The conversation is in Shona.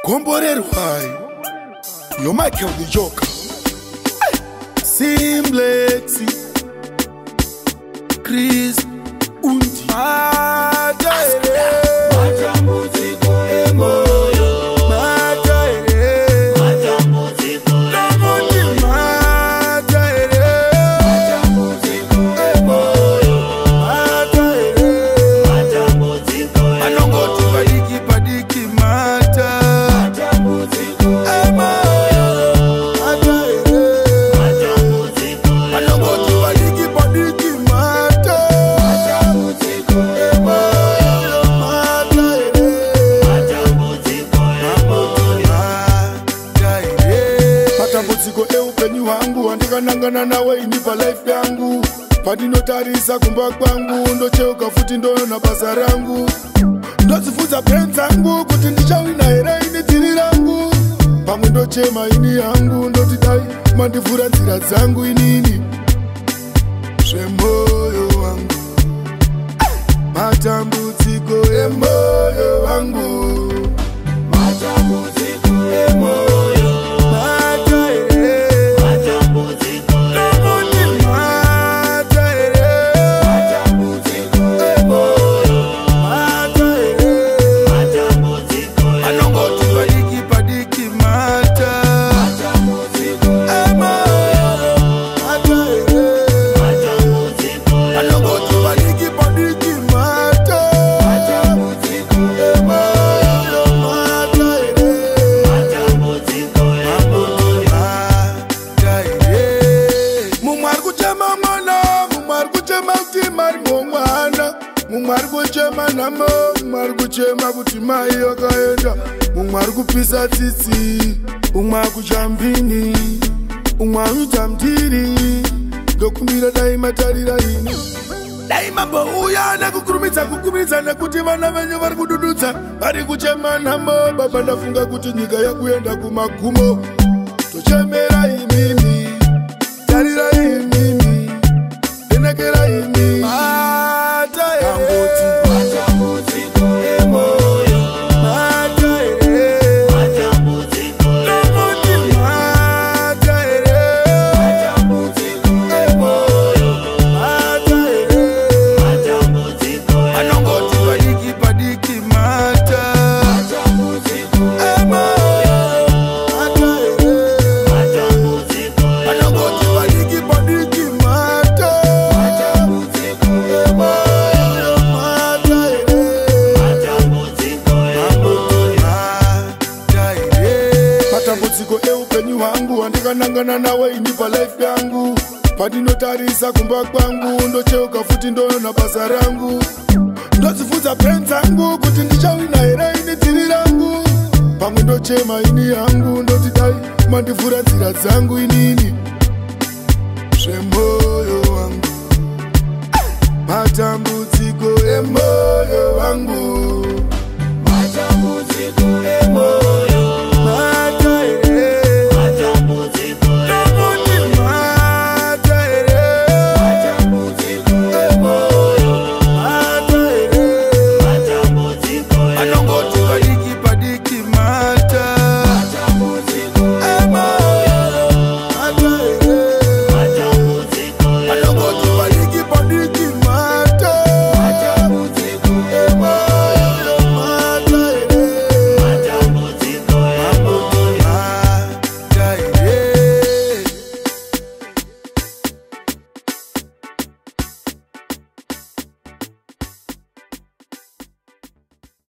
Komborerwai, yo Michael the Joker. Simplex, Chris, Undi. Nangana nawe inipa life yangu padinotarisa kumba kwangu ndocheuka futi ndoona basa rangu ndozifunza friends zangu kuti ndichawina here ini tiri rangu pamwe ndochema ini yangu ndotidai mandivhura nzira dzangu inini zvemoyo wangu matambudziko emoyo wangu matambudziko emoyo Marikuchema kuti mai yakaenda mumwe arikupisa tsitsi umwe akuchambini umwe anuita mtiri ndokumira dai matarira ini dai mambouya nekukurumidza nekuti vana venyu vari kudududza vari kuchema nhamo baba ndafunga kuti nyika yakuenda kumagumo tochemera imimi tarira imimi denekera imimi nangana nawe inipa life yangu padinotarisa kumba kwangu ndocheuka futi ndoona basa rangu ndozifunza friends zangu kuti ndichawina here ini tiri rangu pamwe ndochema ini yangu ndotidai mandivhura nzira dzangu inini zvemoyo wangu matambudziko emoyo wangu matambudziko